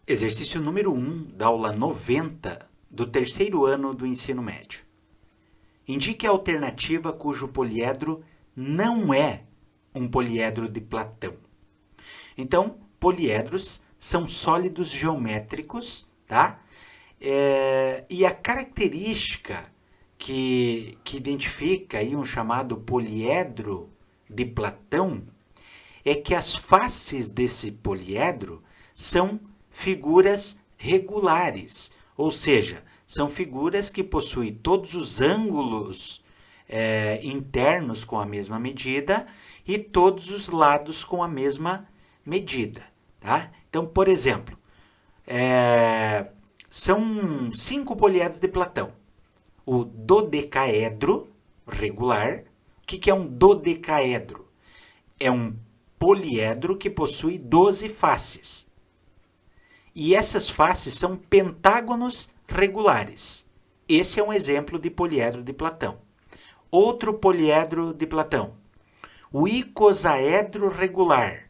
Exercício número 1 da aula 90 do terceiro ano do ensino médio. Indique a alternativa cujo poliedro não é um poliedro de Platão. Então, poliedros são sólidos geométricos, tá? E a característica que identifica aí um chamado poliedro de Platão é que as faces desse poliedro são figuras regulares, ou seja, são figuras que possuem todos os ângulos internos com a mesma medida e todos os lados com a mesma medida. Tá? Então, por exemplo, são 5 poliedros de Platão. O dodecaedro regular. O que é um dodecaedro? É um poliedro que possui 12 faces. E essas faces são pentágonos regulares. Esse é um exemplo de poliedro de Platão. Outro poliedro de Platão. O icosaedro regular.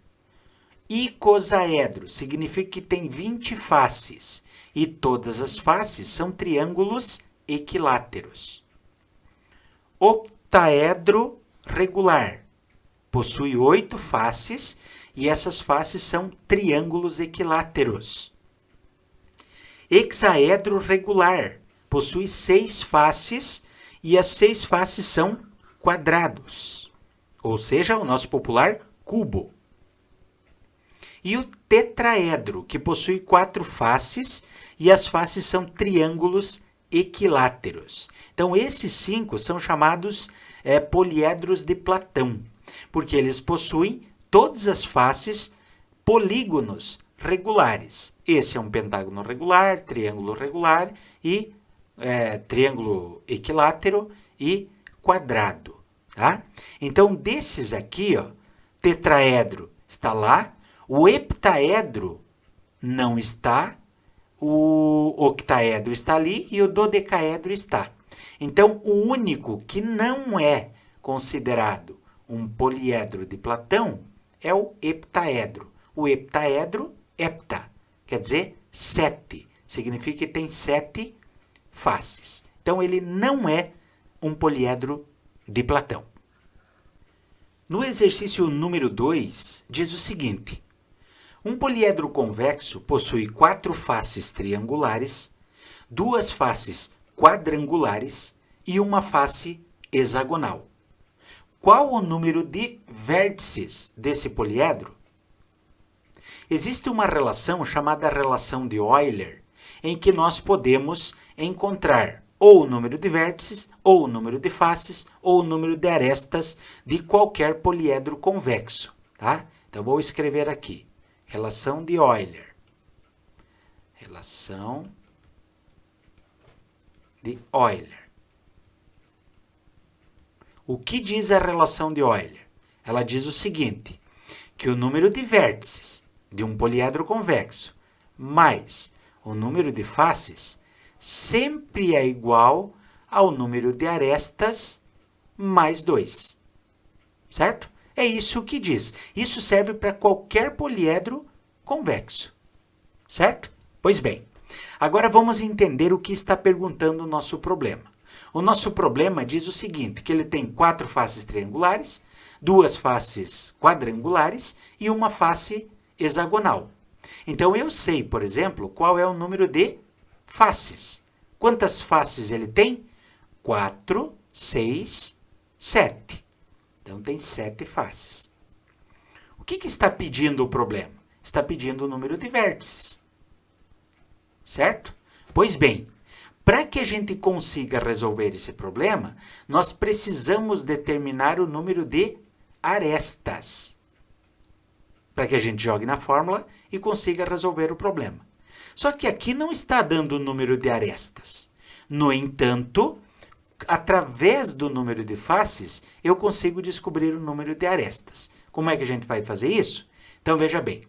Icosaedro significa que tem 20 faces. E todas as faces são triângulos equiláteros. Octaedro regular. Possui 8 faces e essas faces são triângulos equiláteros. Hexaedro regular possui 6 faces e as 6 faces são quadrados, ou seja, o nosso popular cubo. E o tetraedro, que possui 4 faces e as faces são triângulos equiláteros. Então, esses 5 são chamados poliedros de Platão, porque eles possuem todas as faces polígonos regulares. Esse é um pentágono regular, triângulo regular e triângulo equilátero e quadrado. Tá? Então, desses aqui, ó, tetraedro está lá, o heptaedro não está, o octaedro está ali e o dodecaedro está. Então, o único que não é considerado um poliedro de Platão é o heptaedro. O heptaedro, hepta, quer dizer 7. Significa que tem 7 faces. Então, ele não é um poliedro de Platão. No exercício número 2, diz o seguinte. Um poliedro convexo possui 4 faces triangulares, 2 faces quadrangulares e uma face hexagonal. Qual o número de vértices desse poliedro? Existe uma relação chamada relação de Euler, em que nós podemos encontrar ou o número de vértices, ou o número de faces, ou o número de arestas de qualquer poliedro convexo. Tá? Então, vou escrever aqui. Relação de Euler. Relação de Euler. O que diz a relação de Euler? Ela diz o seguinte, que o número de vértices de um poliedro convexo mais o número de faces sempre é igual ao número de arestas mais 2. Certo? É isso que diz. Isso serve para qualquer poliedro convexo. Certo? Pois bem, agora vamos entender o que está perguntando o nosso problema. O nosso problema diz o seguinte, que ele tem 4 faces triangulares, 2 faces quadrangulares e uma face hexagonal. Então, eu sei, por exemplo, qual é o número de faces. Quantas faces ele tem? 4, 6, 7. Então, tem 7 faces. O que está pedindo o problema? Está pedindo o número de vértices. Certo? Pois bem, para que a gente consiga resolver esse problema, nós precisamos determinar o número de arestas. Para que a gente jogue na fórmula e consiga resolver o problema. Só que aqui não está dando o número de arestas. No entanto, através do número de faces, eu consigo descobrir o número de arestas. Como é que a gente vai fazer isso? Então, veja bem.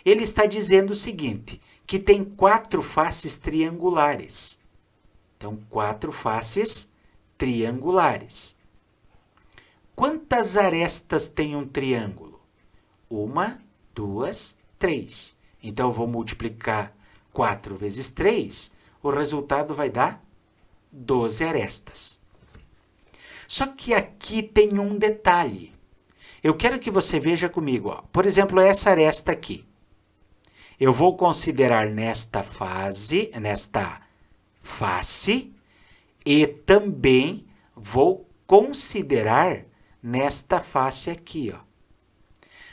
Ele está dizendo o seguinte, que tem 4 faces triangulares. Então, 4 faces triangulares. Quantas arestas tem um triângulo? 1, 2, 3. Então, eu vou multiplicar 4 vezes 3, o resultado vai dar 12 arestas. Só que aqui tem um detalhe. Eu quero que você veja comigo. Ó. Por exemplo, essa aresta aqui. Eu vou considerar nesta face e também vou considerar nesta face aqui. Ó.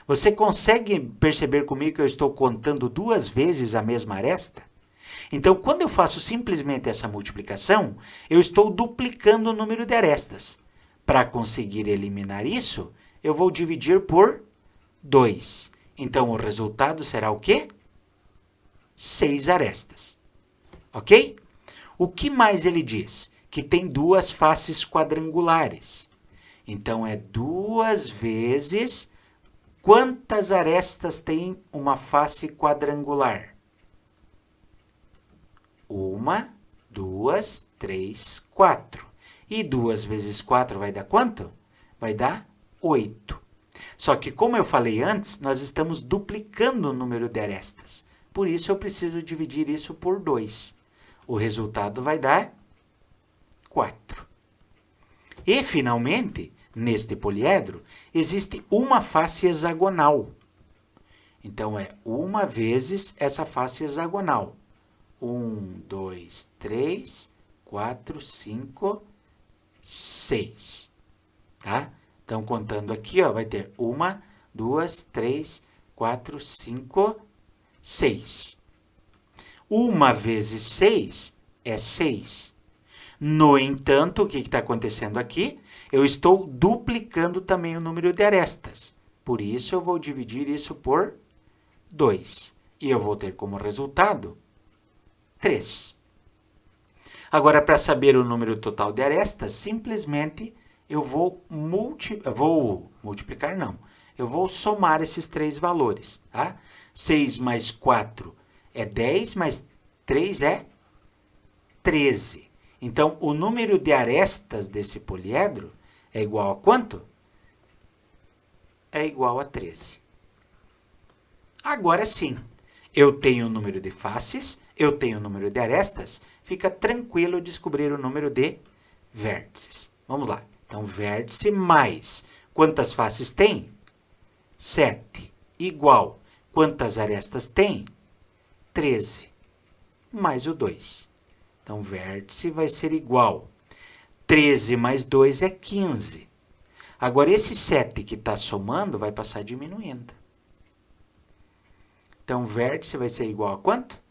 Você consegue perceber comigo que eu estou contando 2 vezes a mesma aresta? Então, quando eu faço simplesmente essa multiplicação, eu estou duplicando o número de arestas. Para conseguir eliminar isso, eu vou dividir por 2. Então, o resultado será o quê? 6 arestas. Ok? O que mais ele diz? Que tem 2 faces quadrangulares. Então, é 2 vezes... Quantas arestas tem uma face quadrangular? 1, 2, 3, 4. E 2 vezes 4 vai dar quanto? Vai dar 8. Só que, como eu falei antes, nós estamos duplicando o número de arestas. Por isso, eu preciso dividir isso por 2. O resultado vai dar 4. E, finalmente, neste poliedro, existe uma face hexagonal. Então, é 1 vezes essa face hexagonal. 1, 2, 3, 4, 5, 6. Tá? Então, contando aqui, ó, vai ter 1, 2, 3, 4, 5, 6. 1 vezes 6 é 6. No entanto, o que está acontecendo aqui? Eu estou duplicando também o número de arestas. Por isso, eu vou dividir isso por 2. E eu vou ter como resultado 3. Agora, para saber o número total de arestas, simplesmente eu vou multiplicar, não. Eu vou somar esses 3 valores. Tá? 6 mais 4 é 10, mais 3 é 13. Então, o número de arestas desse poliedro é igual a quanto? É igual a 13. Agora sim, eu tenho o número de faces, eu tenho o número de arestas, fica tranquilo descobrir o número de vértices. Vamos lá. Então, vértice mais quantas faces tem? 7. Igual. Quantas arestas tem? 13. Mais o 2. Então, vértice vai ser igual. 13 mais 2 é 15. Agora, esse 7 que está somando vai passar diminuindo. Então, vértice vai ser igual a quanto?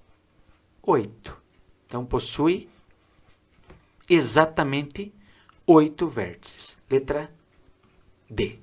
8. Então, possui exatamente 8 vértices. Letra D.